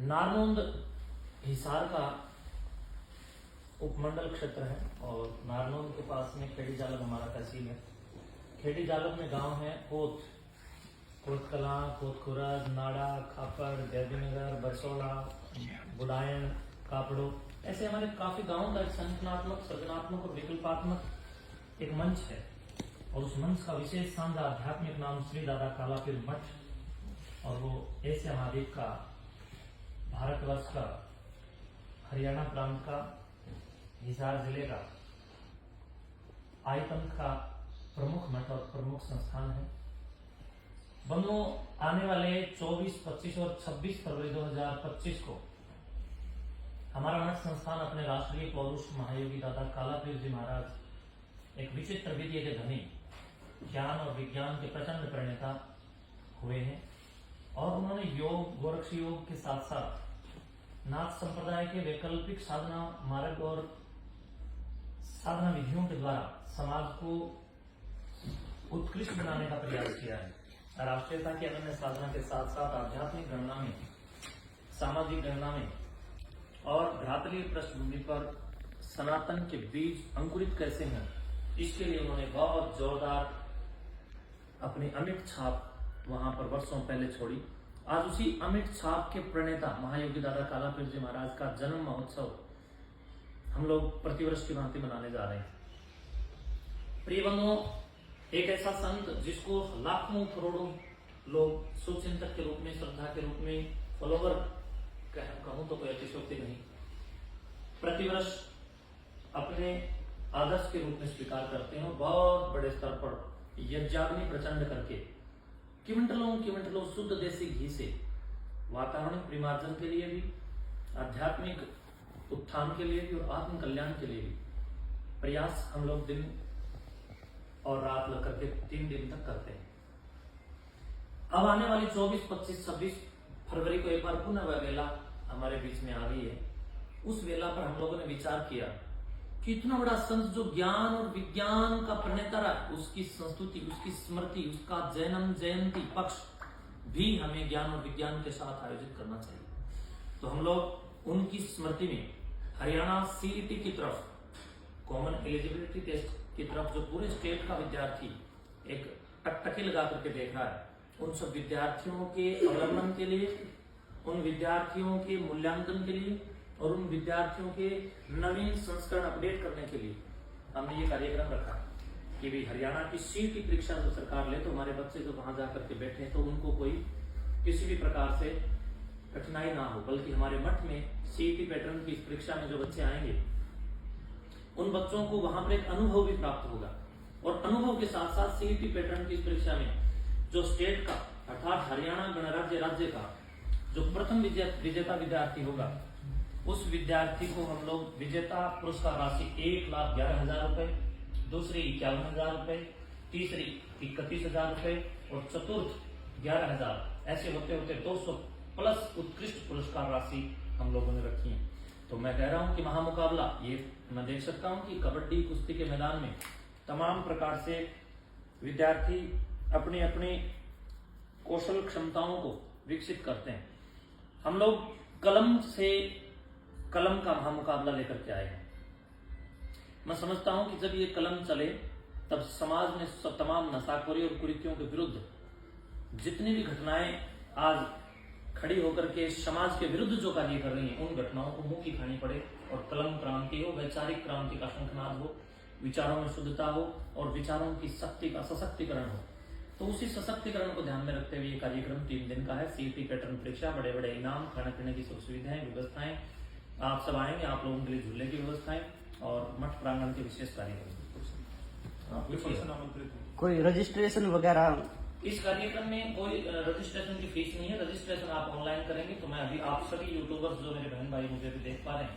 नारनौंद हिसार का उपमंडल क्षेत्र है और नारनौंद के पास में खेड़ी जालम हमारा तहसील है। खेड़ी जालम में गांव है कोतकला, कोतखुरद, नाड़ा, खापर, देवीनगर, बरसोड़ा, बुडायन, कापड़ो, ऐसे हमारे काफी गांवों का एक संगठनात्मक, सृजनात्मक और विकल्पात्मक एक मंच है। और उस मंच का विशेष साझा आध्यात्मिक नाम श्री दादा कालापीर मठ और वो एशिया महाद्वीप का, भारतवर्ष का, हरियाणा प्रांत का, हिसार जिले का आयतन का प्रमुख मठ और प्रमुख संस्थान है। बंधुओं, आने वाले 24, 25 और 26 फरवरी 2025 को हमारा मठ संस्थान अपने राष्ट्रीय पौरुष महायोगी दादा कालापीर जी महाराज एक विचित्र विद्या के धनी, ज्ञान और विज्ञान के प्रचंड प्रणेता हुए हैं और उन्होंने योग, गोरक्ष योग के साथ साथ नाथ संप्रदाय के वैकल्पिक साधना मार्ग और साधना विधियों के द्वारा समाज को उत्कृष्ट बनाने का प्रयास किया है। राष्ट्रीयता की अनन्य साधना के साथ साथ आध्यात्मिक गणना में, सामाजिक गणना में और भ्रातृ पृष्ठभूमि पर सनातन के बीज अंकुरित कैसे हैं, इसके लिए उन्होंने बहुत जोरदार अपनी अमिट छाप वहां पर वर्षों पहले छोड़ी। आज उसी अमिट छाप के प्रणेता महायोगी दादा कालापीर जी महाराज का जन्म महोत्सव हम लोग प्रतिवर्ष की भांति मनाने जा रहे हैं। प्रिय बंधुओं, एक ऐसा संत जिसको लाखों करोड़ों लोग शुभचिंतक के रूप में, श्रद्धा के रूप में, फॉलोवर कहूं तो कोई अतिशयोक्ति नहीं, प्रतिवर्ष अपने आदर्श के रूप में स्वीकार करते हैं। बहुत बड़े स्तर पर यज्ञाग्नि प्रचंड करके किमंडलों शुद्ध देसी घी से वातावरणिक परिमार्जन के लिए भी, आध्यात्मिक उत्थान के लिए भी और आत्म कल्याण के लिए भी प्रयास हम लोग दिन और रात लग करके 3 दिन तक करते हैं। अब आने वाली 24, 25, 26 फरवरी को एक बार पुनः वह वेला हमारे बीच में आ गई है। उस वेला पर हम लोगों ने विचार किया कि इतना बड़ा संत जो ज्ञान और विज्ञान का प्रणेता रहा, उसकी संस्तुति, उसकी स्मृति, उसका जन्म जयंती पक्ष भी हमें ज्ञान और विज्ञान के साथ आयोजित करना चाहिए। तो हम लोग उनकी स्मृति में हरियाणा सीईटी की तरफ, कॉमन एलिजिबिलिटी टेस्ट की तरफ, जो पूरे स्टेट का विद्यार्थी एक टकटकी लगा करके देख रहा है, उन सब विद्यार्थियों के अवलंबन के लिए, उन विद्यार्थियों के मूल्यांकन के लिए और उन विद्यार्थियों के नवीन संस्करण अपडेट करने के लिए हमने ये कार्यक्रम रखा कि भी हरियाणा की सीईटी परीक्षा जो सरकार ले तो हमारे बच्चे जो वहां जाकर के बैठे तो उनको कोई किसी भी प्रकार से कठिनाई ना हो, बल्कि हमारे मठ में सीईटी पैटर्न की इस परीक्षा में जो बच्चे आएंगे उन बच्चों को वहां पर एक अनुभव भी प्राप्त होगा। और अनुभव के साथ साथ सीईटी पैटर्न की इस परीक्षा में जो स्टेट का अर्थात हरियाणा गणराज्य राज्य का जो प्रथम विजेता विद्यार्थी होगा, उस विद्यार्थी को हम लोग विजेता पुरस्कार राशि 1,11,000 रुपए, दूसरी 51,000 रुपए, तीसरी 31,000 रुपए और चतुर्थ 11,000, ऐसे होते होते 200 प्लस उत्कृष्ट पुरस्कार राशि हम लोगों ने रखी है। तो मैं कह रहा हूं कि महामुकाबला, ये मैं देख सकता हूं कि कबड्डी कुश्ती के मैदान में तमाम प्रकार से विद्यार्थी अपनी अपनी कौशल क्षमताओं को विकसित करते हैं। हम लोग कलम से कलम का महामुकाबला लेकर के आए हैं। मैं समझता हूं कि जब ये कलम चले तब समाज में तमाम नशाखोरी और कुरीतियों के विरुद्ध जितनी भी घटनाएं आज खड़ी होकर के समाज के विरुद्ध जो कार्य कर रही हैं, उन घटनाओं को मुंह की खानी पड़े और कलम क्रांति हो, वैचारिक क्रांति का शंखनाद हो, विचारों में शुद्धता हो और विचारों की शक्ति का सशक्तिकरण हो। तो उसी सशक्तिकरण को ध्यान में रखते हुए ये कार्यक्रम 3 दिन का है। सीईटी पैटर्न परीक्षा, बड़े बड़े इनाम, खाने पीने की सुख सुविधाएं, व्यवस्थाएं, आप सब आएंगे, आप लोगों के लिए झूले की व्यवस्थाएं और मठ प्रांगण के विशेष कार्यक्रम। कोई रजिस्ट्रेशन वगैरह? इस कार्यक्रम में कोई रजिस्ट्रेशन की फीस नहीं है। रजिस्ट्रेशन आप ऑनलाइन करेंगे तो मैं अभी आप सभी यूट्यूबर्स जो मेरे बहन भाई मुझे भी देख पा रहे हैं,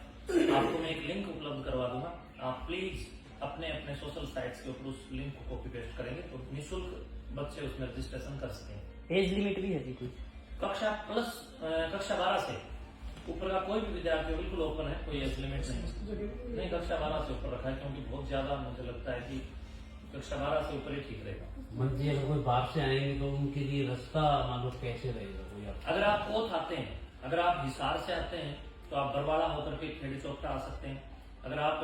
आपको मैं एक लिंक उपलब्ध करवा दूंगा। आप प्लीज अपने अपने सोशल साइट्स के ऊपर उस लिंक को कॉपी पेस्ट करेंगे तो निःशुल्क बच्चे उसमें रजिस्ट्रेशन कर सकेंगे। एज लिमिट भी है जी कुछ? कक्षा 12 से ऊपर का कोई भी विद्यार्थी बिल्कुल ओपन है, कोई एज लिमिट नहीं। कक्षा 12 से ऊपर रखा है क्योंकि बहुत ज्यादा मुझे लगता है कि कक्षा 12 से ऊपर ही ठीक रहेगा। मंत्री अगर कोई बाहर से आएंगे तो उनके लिए रास्ता मान लो कैसे रहेगा? अगर आप पोथ आते हैं, अगर आप हिसार से आते हैं तो आप बरवाड़ा होकर के खेड़ी चौपटा आ सकते हैं। अगर आप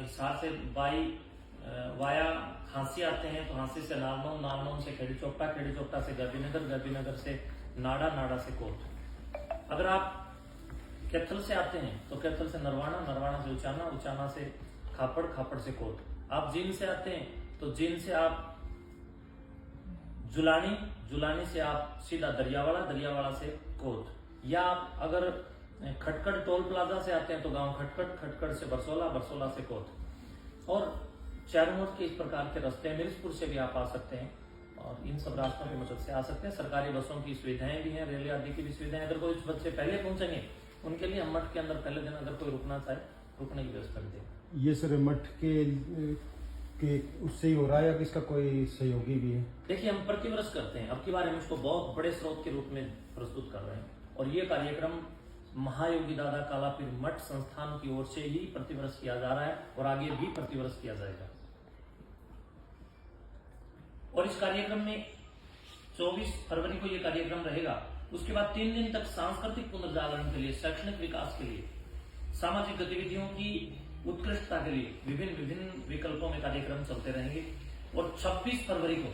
हिसार से वाया हांसी आते हैं तो हांसी से नारनौल, नारनौल से खेड़ी चौपटा से गर्भीनगर से नाड़ा, नाड़ा से कोट। अगर आप कैथल से आते हैं तो कैथल से नरवाना, नरवाना से उचाना, उचाना से खापड़, खापड़ से कोट। आप जींद से आते हैं तो जींद से आप जुलानी, जुलानी से आप सीधा दरियावाड़ा, दरियावाड़ा से कोट। या आप अगर खटखड़ टोल प्लाजा से आते हैं तो गांव खटखड़, खटखड़ से बरसोला, बरसोला से कोट। और चारों के इस प्रकार के रास्ते हैं। मिर्जपुर से भी आप आ सकते हैं और इन सब रास्तों की मदद से आ सकते हैं। सरकारी बसों की सुविधाएं भी हैं, रेल आदि की भी सुविधाएं। अगर कोई बच्चे पहले पहुंचेंगे उनके लिए हम मठ के अंदर पहले दिन अगर कोई रुकना चाहे रुकने की व्यवस्था भी देंगे। ये सर मठ के उससे ही हो रहा है या इसका कोई सहयोगी भी है? देखिए, हम प्रतिवर्ष करते हैं। अब की बार हम इसको बहुत बड़े स्रोत के रूप में प्रस्तुत कर रहे हैं और ये कार्यक्रम महायोगी दादा कालापीर मठ संस्थान की ओर से ही प्रतिवर्ष किया जा रहा है और आगे भी प्रतिवर्ष किया जाएगा। और इस कार्यक्रम में 24 फरवरी को यह कार्यक्रम रहेगा। उसके बाद 3 दिन तक सांस्कृतिक पुनर्जागरण के लिए, शैक्षणिक विकास के लिए, सामाजिक गतिविधियों की उत्कृष्टता के लिए विभिन्न विकल्पों में कार्यक्रम चलते रहेंगे। और 26 फरवरी को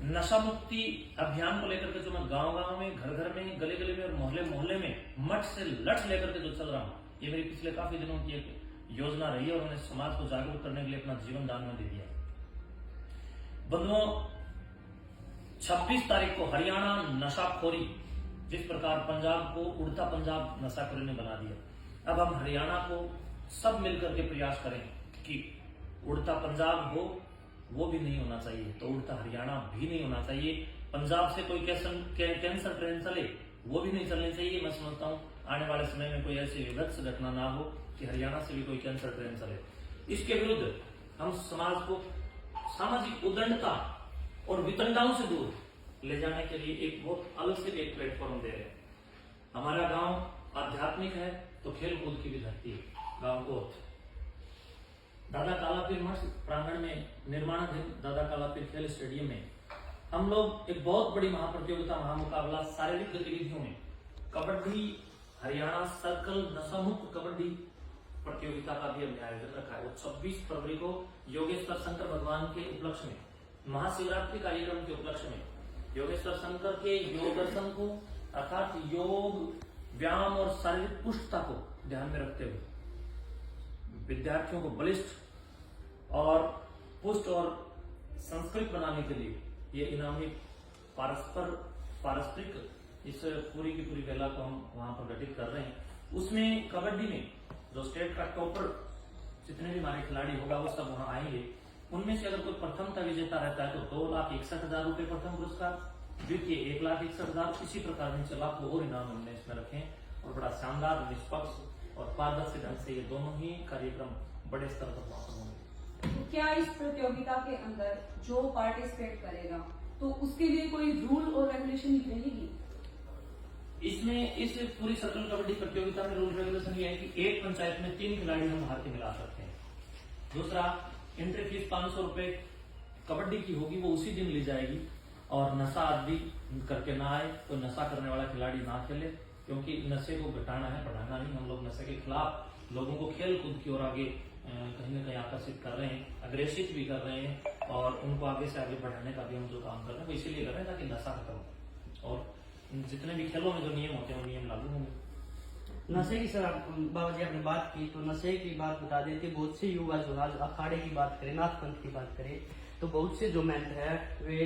नशा मुक्ति अभियान को लेकर के जो मैं गांव-गांव में, घर-घर में, गले-गले में और मोहल्ले-मोहल्ले में मठ से लठ लेकर के जो चल रहा हूं, ये मेरी पिछले काफी दिनों की एक योजना रही है और उन्होंने समाज को जागरूक करने के लिए अपना जीवन दान में दे दिया। बंधुओं, 26 तारीख को हरियाणा नशाखोरी, जिस प्रकार पंजाब को उड़ता पंजाब नशाखोरी ने बना दिया, अब हम हरियाणा को सब मिलकर के प्रयास करें कि उड़ता पंजाब हो वो भी नहीं होना चाहिए, तो उड़ता हरियाणा भी नहीं होना चाहिए। पंजाब से कोई कैंसर ट्रेन चले वो भी नहीं चलनी चाहिए। मैं समझता हूँ आने वाले समय में कोई ऐसी विभत्स घटना ना हो कि हरियाणा से भी कोई कैंसर ट्रेन चले। इसके विरुद्ध हम समाज को सामाजिक उदंडता और वितंडाओं से दूर ले जाने के लिए एक बहुत अलग से एक प्लेटफॉर्म दे रहे हैं। हमारा गांव आध्यात्मिक है तो खेल कूद की भी धरती है। गांव को दादा कालापीर मठ प्रांगण में निर्माणाधीन दादा कालापीर खेल स्टेडियम में हम लोग एक बहुत बड़ी महाप्रतियोगिता, महामुकाबला शारीरिक गतिविधियों में कबड्डी हरियाणा सर्कल नशामुक्त कबड्डी प्रतियोगिता का भी हमने आयोजन रखा है। वो 26 फरवरी को योगेश्वर शंकर भगवान के उपलक्ष्य में, महाशिवरात्रि कार्यक्रम के उपलक्ष्य में, योगेश्वर शंकर के योग दर्शन को अर्थात योग, व्यायाम और शारीरिक पुष्टता को ध्यान में रखते हुए विद्यार्थियों को बलिष्ठ और पुष्ट और संस्कृत बनाने के लिए ये इनामी पारस्परिक इस पूरी की पूरी वेला को हम वहां पर गठित कर रहे हैं। उसमें कबड्डी में जो स्टेट का टॉपर जितने भी हमारे खिलाड़ी होगा वो सब वहां आएंगे। उनमें से अगर कोई प्रथमता विजेता रहता है तो 2,61,000 रुपए प्रथम पुरस्कार, द्वितीय 1,61,000, इसी प्रकार नीचे लाखों और इनाम हमने इसमें रखे और बड़ा शानदार, निष्पक्ष और पारदर्शी ढंग से ये दोनों ही कार्यक्रम बड़े स्तर पर वहां होंगे। तो क्या इस प्रतियोगिता के अंदर जो पार्टिसिपेट करेगा तो उसके लिए कोई रूल और रेगुलेशन रहेगी? इसमें इस पूरी सर्कल कबड्डी प्रतियोगिता में रूल रेगुलेशन ये है कि एक पंचायत में 3 खिलाड़ी हम बाहर के मिला सकते हैं। दूसरा, एंट्री फीस 500 रुपए कबड्डी की होगी, वो उसी दिन ली जाएगी। और नशा आदि करके ना आए, तो नशा करने वाला खिलाड़ी ना खेले, क्योंकि नशे को घटाना है, बढ़ाना नहीं। हम लोग नशे के खिलाफ लोगों को खेल कूद की ओर आगे कहीं न कहीं आकर्षित कर रहे हैं, अग्रेसित भी कर रहे हैं और उनको आगे से आगे बढ़ाने का भी हम जो काम कर रहे हैं वो इसीलिए कर रहे हैं ताकि नशा खत्म हो और जितने भी खेलों में जो नियम होते हैं वो नियम लागू होंगे। नशे की सर बाबा जी आपने बात की तो नशे की बात बता देते। बहुत से युवा जो आज अखाड़े की बात करें, नाथ पंथ की बात करें तो बहुत से जो मेंट है वे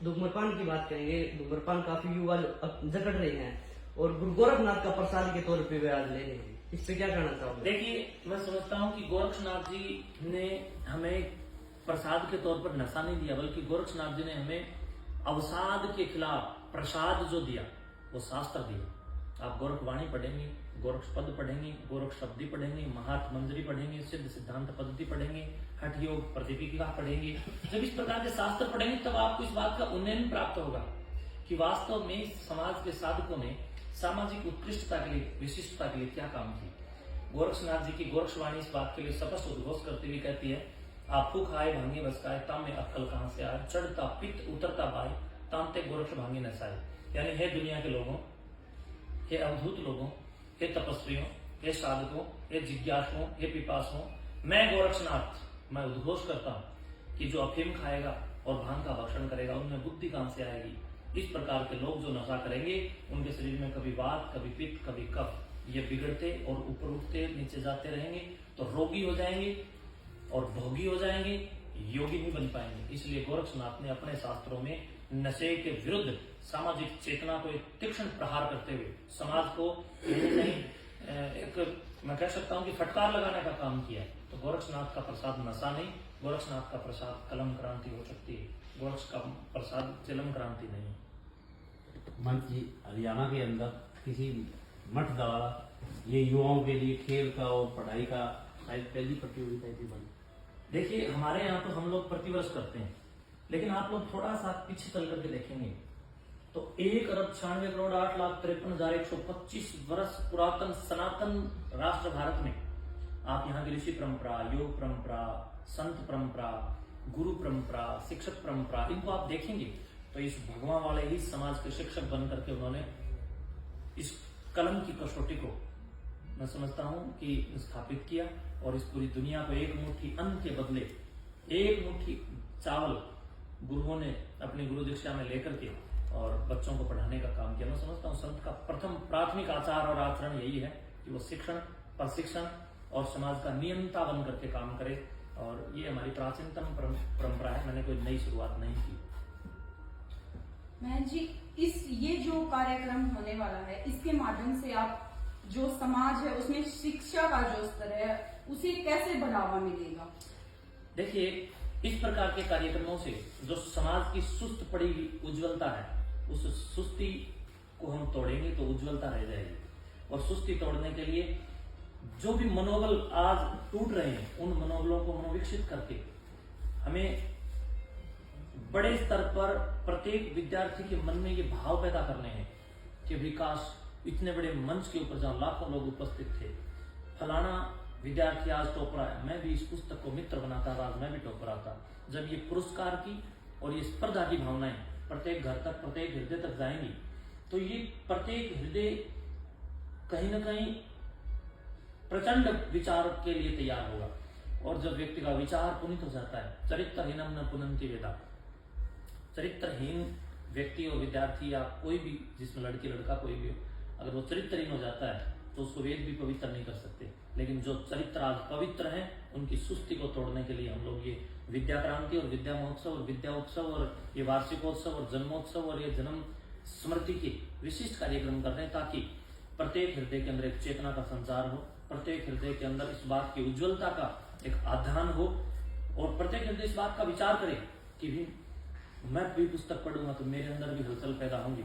धूम्रपान की बात करेंगे। धूम्रपान काफी युवा जकड़ रहे हैं और गुरु गोरखनाथ का प्रसाद के तौर पे वे आज ले रहे हैं। इस पे क्या कहना चाहोगे? देखिए, मैं समझता हूँ कि गोरखनाथ जी ने हमें प्रसाद के तौर पर नशा नहीं दिया, बल्कि गोरखनाथ जी ने हमें अवसाद के खिलाफ प्रसाद जो दिया वो शास्त्र दिया। आप गोरखवाणी पढ़ेंगे, गोरक्ष पद पढ़ेंगे, गोरक्ष शब्दी पढ़ेंगे, महात्म मंजरी पढ़ेंगे, सिद्ध सिद्धांत पद्धति पढ़ेंगे, हठ योग प्रतिपिका पढ़ेंगे। जब इस प्रकार के शास्त्र पढ़ेंगे तब आपको इस बात का उन्नयन प्राप्त होगा कि वास्तव में समाज के साधकों ने सामाजिक उत्कृष्टता के लिए, विशिष्टता के लिए क्या काम किया। गोरक्षनाथ जी की गोरक्षवाणी इस बात के लिए स्पष्ट उद्घोष करती हुई कहती है, आपको खाए भांगे बसकाए ताम में अक्कल कहां से आए, चढ़ता पित्त उतरता बाय तामते गोरक्ष भांगे नसाए। यानी है दुनिया के लोगों, हे अवधूत लोगों, हे तपस्वियों, हे साधकों, हे जिज्ञासुओं, हे पिपासुओं, मैं गोरक्षनाथ मैं उद्घोष करता हूँ कि जो अफीम खाएगा और भांग का भक्षण करेगा उनमें बुद्धि कहां से आएगी। इस प्रकार के लोग जो नशा करेंगे उनके शरीर में कभी वात, कभी पित्त, कभी कफ, ये बिगड़ते और ऊपर उठते नीचे जाते रहेंगे, तो रोगी हो जाएंगे और भोगी हो जाएंगे, योगी नहीं बन पाएंगे। इसलिए गोरक्षनाथ ने अपने शास्त्रों में नशे के विरुद्ध सामाजिक चेतना को एक तीक्ष्ण प्रहार करते हुए समाज को कहीं न कहीं एक मैं कह सकता हूं कि फटकार लगाने का काम किया है। तो गोरक्षनाथ का प्रसाद नशा नहीं, गोरक्षनाथ का प्रसाद कलम क्रांति हो सकती है, गोरक्ष का प्रसाद चिलम क्रांति नहीं। मंच जी, हरियाणा के अंदर किसी मठ द्वारा ये युवाओं के लिए खेल का और पढ़ाई का शायद पहली प्रतियोगिता ऐसी बनी। देखिए हमारे यहाँ तो हम लोग प्रतिवर्ष करते हैं, लेकिन आप लोग थोड़ा सा पीछे चल करके देखेंगे तो 1,96,08,53,125 वर्ष पुरातन सनातन राष्ट्र भारत में आप यहाँ की ऋषि परंपरा, योग परंपरा, संत परंपरा, गुरु परंपरा, शिक्षक परंपरा, इनको आप देखेंगे तो इस भगवान वाले ही समाज के शिक्षक बन करके उन्होंने इस कलम की कसौटी को मैं समझता हूं कि स्थापित किया और इस पूरी दुनिया को एक मुट्ठी अन्न के बदले एक मुट्ठी चावल गुरुओं ने अपनी गुरु दीक्षा में लेकर के और बच्चों को पढ़ाने का काम किया। मैं समझता हूँ संत का प्रथम प्राथमिक आचार और आचरण यही है कि वो शिक्षण, प्रशिक्षण और समाज का नियंता बन करके काम करे, और ये हमारी प्राचीनतम परंपरा है। मैंने कोई नई शुरुआत नहीं की। महंत जी, ये जो कार्यक्रम होने वाला है इसके माध्यम से आप जो समाज है उसमें शिक्षा का जो स्तर है उसे कैसे बढ़ावा मिलेगा? देखिए इस प्रकार के कार्यक्रमों से जो समाज की सुस्त पड़ी हुई उज्ज्वलता है उस सुस्ती को हम तोड़ेंगे तो उज्ज्वलता रह जाएगी। और सुस्ती तोड़ने के लिए जो भी मनोबल आज टूट रहे हैं उन मनोबलों को मनोविकसित करके हमें बड़े स्तर पर प्रत्येक विद्यार्थी के मन में ये भाव पैदा करने हैं कि विकास इतने बड़े मंच के ऊपर जहां लाखों लोग उपस्थित थे, फलाना विद्यार्थी आज टॉपर आया, मैं भी इस पुस्तक को मित्र बनाता था, आज मैं भी टॉपर आता। जब ये पुरस्कार की और ये स्पर्धा की भावनाएं प्रत्येक घर तक, प्रत्येक हृदय तक जाएंगी तो ये प्रत्येक हृदय कहीं ना कहीं प्रचंड विचार के लिए तैयार होगा। और जब व्यक्ति का विचार पुनित हो जाता है, चरित्रहीनम न पुनंति वेदा, चरित्रहीन व्यक्ति और विद्यार्थी या कोई भी, जिसमें लड़की लड़का कोई भी हो, अगर वो चरित्रहीन हो जाता है तो उसको वेद भी पवित्र नहीं कर सकते। लेकिन जो चरित्र आज पवित्र हैं उनकी सुस्ती को तोड़ने के लिए हम लोग ये विद्या क्रांति और विद्या महोत्सव और विद्या उत्सव और ये वार्षिकोत्सव और जन्मोत्सव और ये जन्म स्मृति के विशिष्ट कार्यक्रम कर रहे हैं, ताकि प्रत्येक हृदय के अंदर एक चेतना का संचार हो, प्रत्येक हृदय के अंदर इस बात की उज्ज्वलता का एक आधान हो और प्रत्येक हृदय इस बात का विचार करे कि भी मैं भी पुस्तक पढ़ूंगा तो मेरे अंदर भी हलचल पैदा होंगी,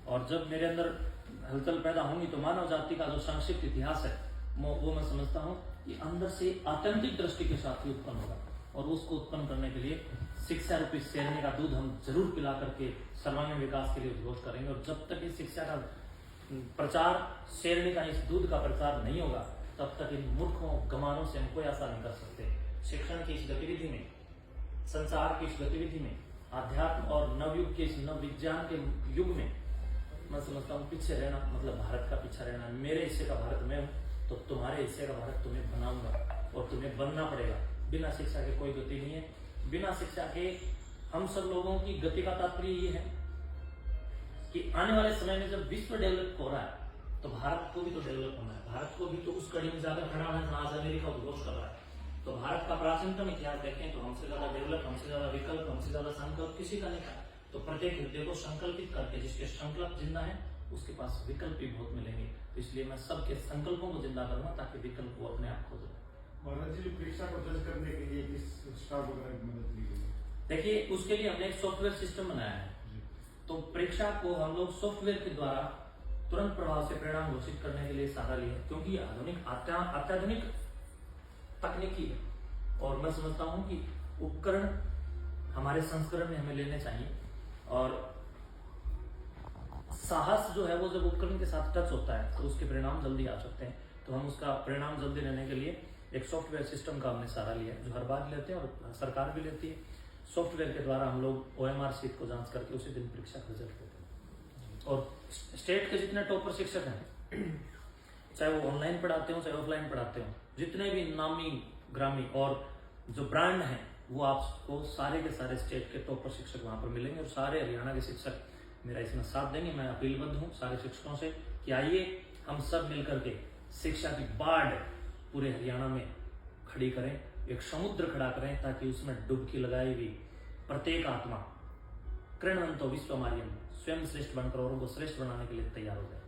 और जब मेरे अंदर हलचल पैदा होंगी तो मानव जाति का जो संक्षिप्त इतिहास है वो मैं समझता हूँ कि अंदर से आत्यंतिक दृष्टि के साथ ही उत्पन्न होगा। और उसको उत्पन्न करने के लिए शिक्षा रूपी शेरनी का दूध हम जरूर पिला करके सर्वांगीण विकास के लिए उद्घोष करेंगे। और जब तक इस शिक्षा का प्रचार, शेरनी का इस दूध का प्रचार नहीं होगा तब तक इन मूर्खों गमानों से हम कोई आशा नहीं कर सकते। शिक्षण की इस गतिविधि में, संसार की इस गतिविधि में, आध्यात्म और नवयुग के इस नव विज्ञान के युग में मैं समझता हूँ पीछे रहना मतलब भारत का पीछे रहना। मेरे हिस्से का भारत मैं हूँ तो तुम्हारे हिस्से का भारत तुम्हें बनाऊंगा और तुम्हें बनना पड़ेगा। बिना शिक्षा के कोई गति नहीं है। बिना शिक्षा के हम सब लोगों की गति का तात्पर्य ये है कि आने वाले समय में जब विश्व डेवलप हो रहा है तो भारत को भी तो डेवलप होना है। भारत को भी तो उस कड़ी में ज्यादा खड़ा होना है जहां आज अमेरिका उद्घोष कर रहा है। तो भारत का प्राचीनतम इतिहास देखें तो हमसे ज्यादा डेवलप, हमसे ज्यादा विकल्प, हमसे ज्यादा संकल्प किसी का नहीं था। तो प्रत्येक हृदय को संकल्पित करके जिसके संकल्प जिंदा है उसके पास विकल्प भी बहुत मिलेंगे। तो इसलिए मैं सबके संकल्पों को जिंदा करूंगा ताकि विकल्प वो अपने आप खोज। महाराज जी, परीक्षा को जज करने के लिए किस स्टाफ वगैरह की मदद ली गई? देखिए उसके लिए हमने एक सॉफ्टवेयर सिस्टम बनाया है। तो परीक्षा को हम लोग सॉफ्टवेयर के द्वारा तुरंत प्रभाव से परिणाम घोषित करने के लिए सहारा लिया, क्योंकि आधुनिक अत्याधुनिक तकनीकी है। और मैं समझता हूं कि उपकरण हमारे संस्करण में हमें लेने चाहिए। और साहस जो है वो जब उपकरण के साथ टच होता है तो उसके परिणाम जल्दी आ सकते हैं। तो हम उसका परिणाम जल्दी लेने के लिए एक सॉफ्टवेयर सिस्टम का हमने सहारा लिया है, जो हर बार लेते हैं और सरकार भी लेती है। सॉफ्टवेयर के द्वारा हम लोग OMR शीट को जांच करके उसी दिन परीक्षा का रिजल्ट देते हैं। और स्टेट के जितने टॉपर शिक्षक हैं, चाहे वो ऑनलाइन पढ़ाते हो चाहे ऑफलाइन पढ़ाते हो, जितने भी नामी ग्रामी और जो ब्रांड हैं, वो आपको सारे के सारे स्टेट के टॉपर शिक्षक वहां पर मिलेंगे और सारे हरियाणा के शिक्षक मेरा इसमें साथ देंगे। मैं अपीलबद्ध हूँ सारे शिक्षकों से कि आइए हम सब मिलकर के शिक्षा की बाढ़ पूरे हरियाणा में खड़ी करें, एक समुद्र खड़ा करें, ताकि उसमें डुबकी लगाई हुई प्रत्येक आत्मा कृणवंतो विश्वमार्यम स्वयं श्रेष्ठ बनकर औरों को श्रेष्ठ बनाने के लिए तैयार हो जाए।